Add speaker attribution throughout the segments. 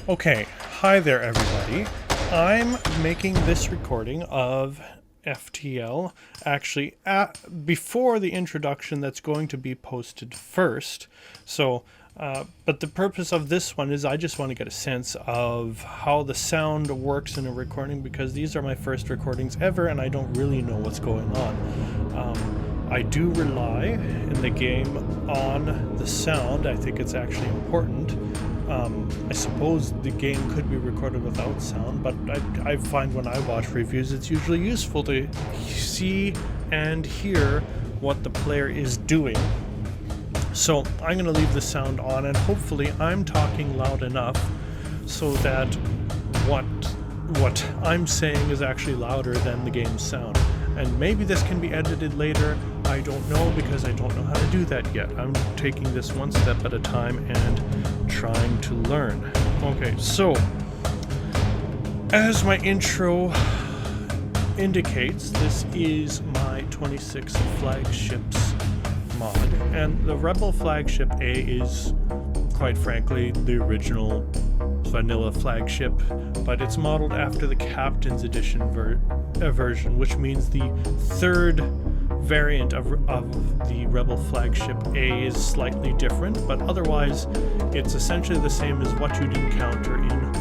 Speaker 1: Okay, hi there everybody. I'm making this recording of FTL actually before the introduction that's going to be posted first. So, but the purpose of this one is I just want to get a sense of how the sound works in a recording, because these are my first recordings ever and I don't really know what's going on. I do rely in the game on the sound. I think it's actually important. I suppose the game could be recorded without sound, but I find when I watch reviews it's usually useful to see and hear what the player is doing. So I'm going to leave the sound on, and hopefully I'm talking loud enough so that what I'm saying is actually louder than the game's sound. And maybe this can be edited later. I don't know, because I don't know how to do that yet. I'm taking this one step at a time and trying to learn. Okay, so as my intro indicates, this is my 26 Flagships mod, and the Rebel Flagship A is, quite frankly, the original vanilla flagship, but it's modeled after the Captain's Edition version, which means the third variant of the Rebel Flagship A is slightly different, but otherwise it's essentially the same as what you'd encounter in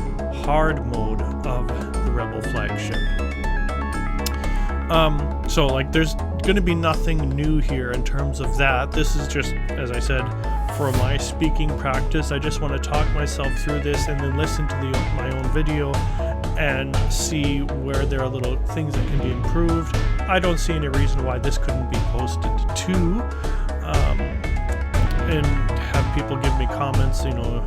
Speaker 1: hard mode of the Rebel Flagship. So like there's gonna be nothing new here in terms of that. This is just, as I said, for my speaking practice. I just want to talk myself through this and then listen to my own video and see where there are little things that can be improved. I don't see any reason why this couldn't be posted too, and have people give me comments, you know,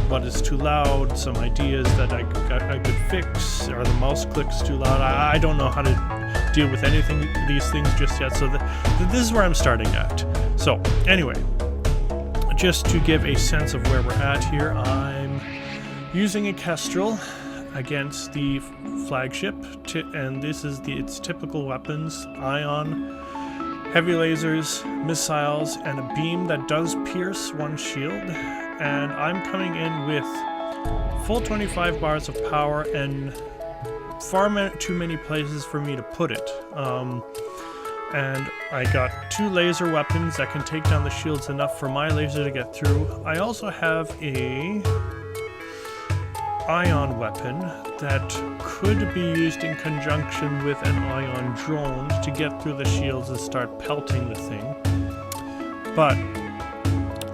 Speaker 1: what is too loud, some ideas that I could fix, or the mouse clicks too loud. I don't know how to deal with these things just yet, so this is where I'm starting at. So anyway, just to give a sense of where we're at here, I'm using a Kestrel against the flagship, and this is its typical weapons: ion, heavy lasers, missiles, and a beam that does pierce one shield. And I'm coming in with full 25 bars of power and far too many places for me to put it. And I got two laser weapons that can take down the shields enough for my laser to get through. I also have a ion weapon that could be used in conjunction with an ion drone to get through the shields and start pelting the thing. But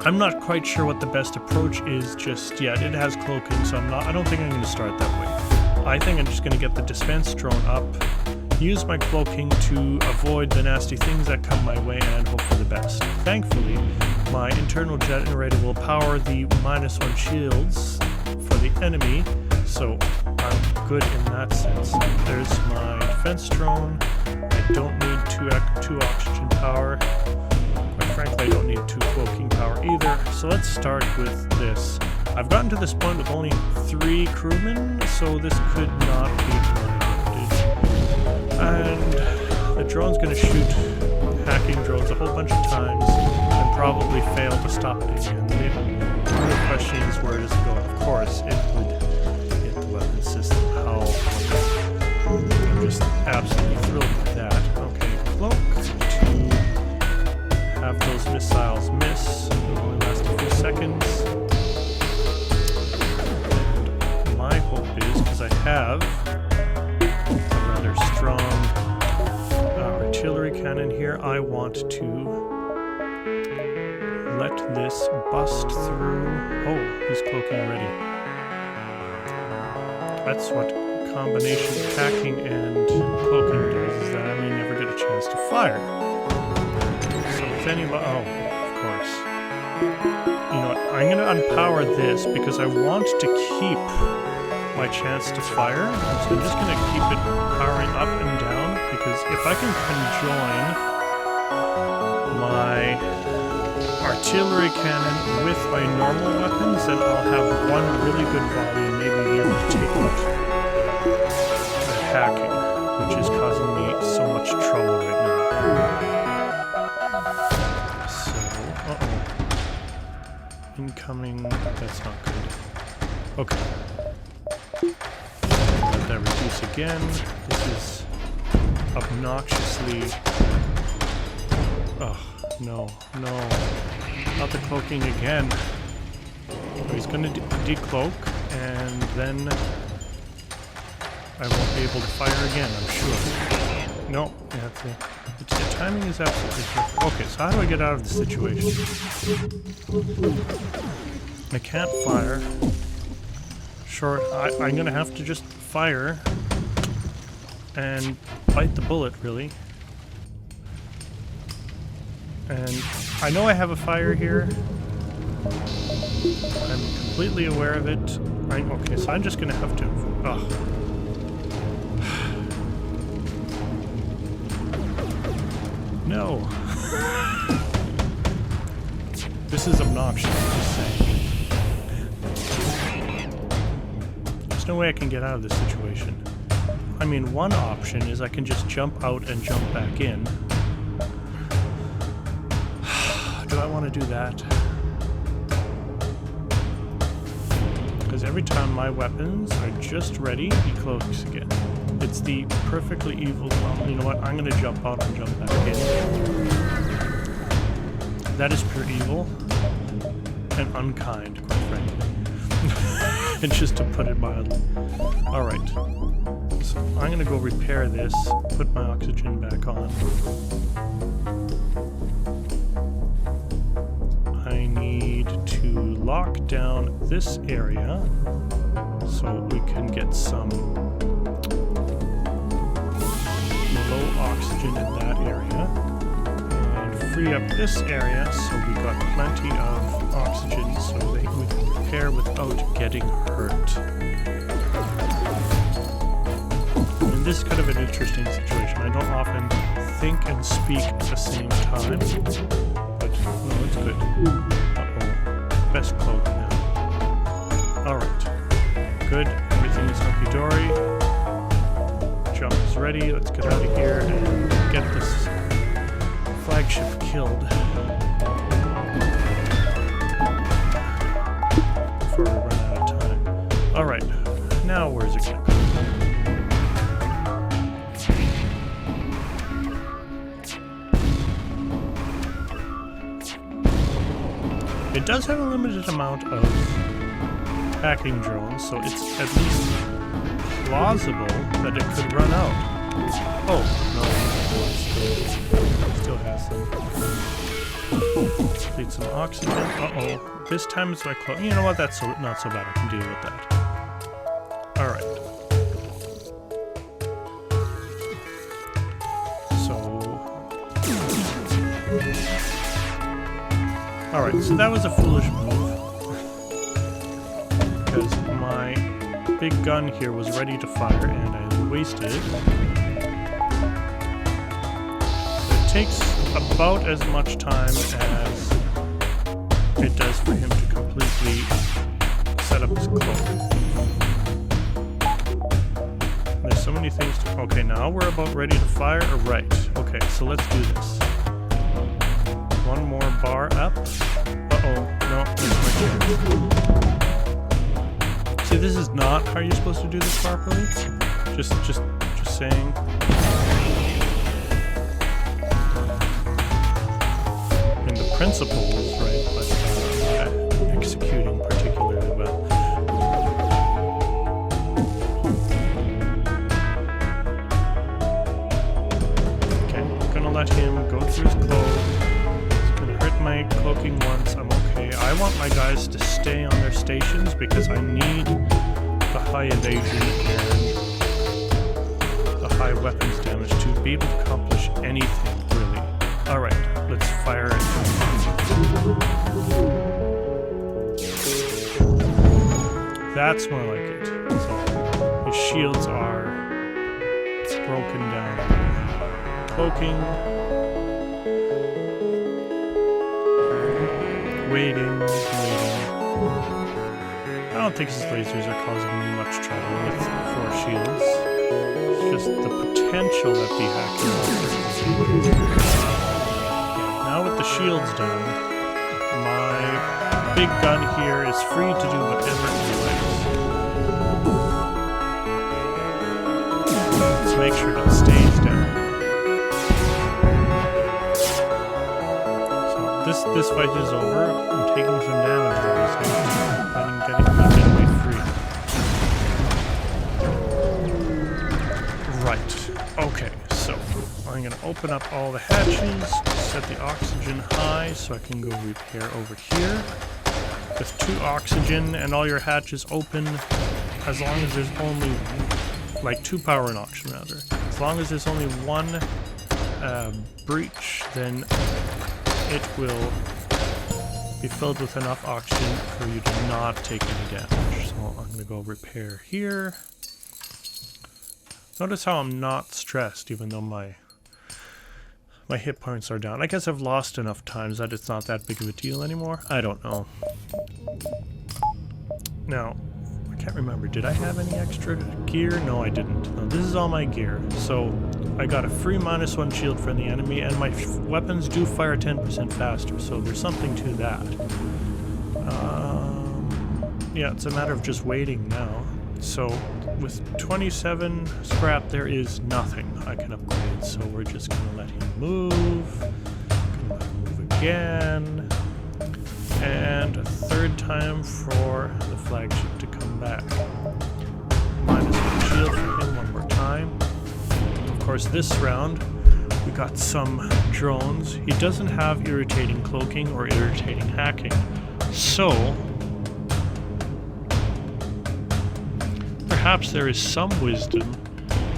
Speaker 1: I'm not quite sure what the best approach is just yet. It has cloaking, so I don't think I'm going to start that way. I think I'm just going to get the dispense drone up, use my cloaking to avoid the nasty things that come my way, and hope for the best. Thankfully, my internal generator will power the -1 shields for the enemy, so I'm good in that sense. There's my defense drone. I don't need two oxygen power. Quite frankly, I don't need 2 cloaking power either. So let's start with this. I've gotten to this point with only 3 crewmen, so this could not be limited. And the drone's going to shoot hacking drones a whole bunch of times and probably fail to stop it again. The question is, where does it go? Of course, it would hit the weapon system. How wonderful. I'm just absolutely thrilled with that. Okay, cloak to have those missiles miss. It'll only last a few seconds. And my hope is, because I have a rather strong artillery cannon here, I want to let this bust through. Oh, he's cloaking already. That's what combination hacking and cloaking does, is that I may never get a chance to fire. So with any oh, of course. You know what, I'm going to unpower this because I want to keep my chance to fire. So I'm just going to keep it powering up and down, because if I can conjoin my artillery cannon with my normal weapons, then I'll have one really good volley and maybe be able to take out the hacking, which is causing me so much trouble right now. So, incoming, that's not good. Okay. Let that reduce again. This is obnoxiously... Oh, no, no. Not the cloaking again. So he's going to decloak, and then I won't be able to fire again, I'm sure. No, yeah, the timing is absolutely perfect. Okay, so how do I get out of this situation? I can't fire. Sure, I'm going to have to just fire and bite the bullet, really. And I know I have a fire here. I'm completely aware of it. Okay, so I'm just going to have to... Ugh. No. This is obnoxious, I'm just saying. There's no way I can get out of this situation. I mean, one option is I can just jump out and jump back in. Do I want to do that? Because every time my weapons are just ready, he cloaks again. It's the perfectly evil... Well, you know what? I'm going to jump out and jump back in. That is pure evil. And unkind, quite frankly. And just to put it mildly. Alright. So I'm going to go repair this, put my oxygen back on. I need to lock down this area so we can get some low oxygen in that area, and free up this area so we got plenty of oxygen so that we can repair without getting hurt. And this is kind of an interesting situation. I don't often think and speak at the same time, but no, it's good. Uh-oh. Best cloak now. Alright. Good. Everything is hunky-dory. Jump is ready. Let's get out of here and get this flagship killed before we run out of time. Alright, now where's it going to go? It does have a limited amount of hacking drones, so it's at least plausible that it could run out. Oh, no. Still has some. Need some oxygen. Uh-oh. This time it's my close. You know what? That's not so bad. I can deal with that. Alright. Alright, so that was a foolish move. Because my big gun here was ready to fire and I wasted it. It takes about as much time as it does for him to completely set up his cloak. There's so many things to... Okay, now we're about ready to fire. Right. Okay, so let's do this. One more bar up. Uh-oh. No, that's my chance. See, this is not how you're supposed to do this properly. Just saying. I mean, the principle is right, but executing particularly well. Okay, I'm gonna let him go through his clothes. My cloaking once, I'm okay. I want my guys to stay on their stations because I need the high evasion and the high weapons damage to be able to accomplish anything, really. Alright, let's fire it. That's more like it. So, his shields are broken down. Cloaking. Waiting. I don't think his lasers are causing me much trouble with 4 shields. It's just the potential that the hacker offers. Yeah, now with the shields done, my big gun here is free to do whatever it likes. to make sure it stays down. So this fight is over. I'm taking some damage there, so I'm getting me free. Right. Okay, so I'm going to open up all the hatches, set the oxygen high so I can go repair over here. With 2 oxygen and all your hatches open, as long as there's only, like 2 power and oxygen rather, as long as there's only 1 breach, then it will be filled with enough oxygen for you to not take any damage. So I'm going to go repair here. Notice how I'm not stressed even though my hit points are down. I guess I've lost enough times that it's not that big of a deal anymore. I don't know. Now, I can't remember. Did I have any extra gear? No, I didn't. No, this is all my gear. So I got a free -1 shield for the enemy, and my weapons do fire 10% faster, so there's something to that. Yeah, it's a matter of just waiting now. So with 27 scrap, there is nothing I can upgrade, so we're just going to let him move. Gonna let him move again. And a 3rd time for the flagship to come back. -1 shield for him one more time. Of course, this round we got some drones. He doesn't have irritating cloaking or irritating hacking, so perhaps there is some wisdom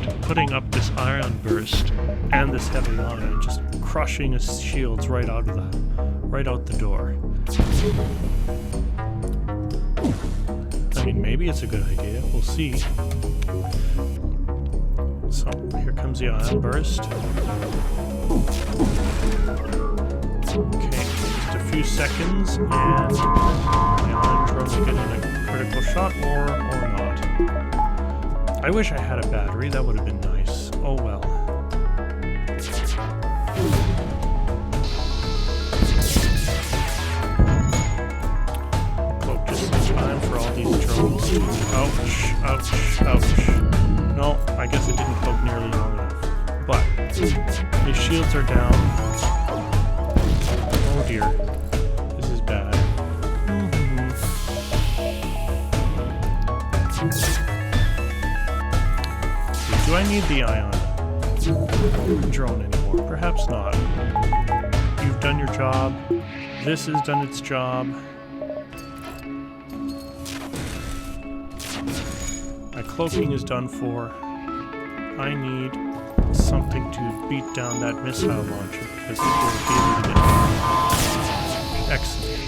Speaker 1: to putting up this iron burst and this heavy iron, just crushing his shields right out the door. I mean, maybe it's a good idea. We'll see. So here comes the iron burst. Okay, just a few seconds, and the iron drone will get in a critical shot, or not. I wish I had a battery. That would have been nice. Oh well. Time for all these drones. Ouch, ouch, ouch. No, I guess it didn't poke nearly long enough. But these shields are down. Oh dear. This is bad. Do I need the ion drone anymore? Perhaps not. You've done your job. This has done its job. My cloaking is done for. I need something to beat down that missile launcher because it will be able to get me. Excellent.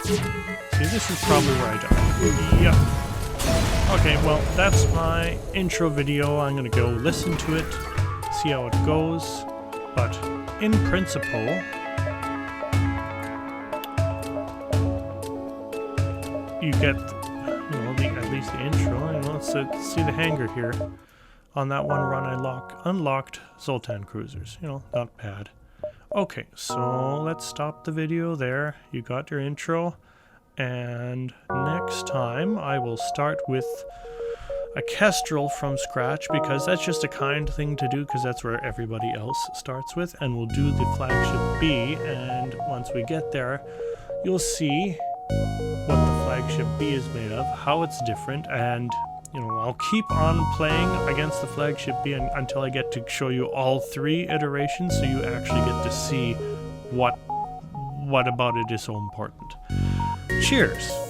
Speaker 1: See, this is probably where I die. Yep. Okay, well, that's my intro video. I'm going to go listen to it, see how it goes. But in principle, you get, at least the intro. Let's see the hangar here. On that one run, I unlocked Zoltan cruisers. Not bad. Okay, so let's stop the video there. You got your intro, and next time I will start with a Kestrel from scratch, because that's just a kind thing to do, because that's where everybody else starts with, and we'll do the Flagship B, and once we get there, you'll see what the Flagship B is made of, how it's different, and I'll keep on playing against the Flagship B until I get to show you all 3 iterations, so you actually get to see what about it is so important. Cheers!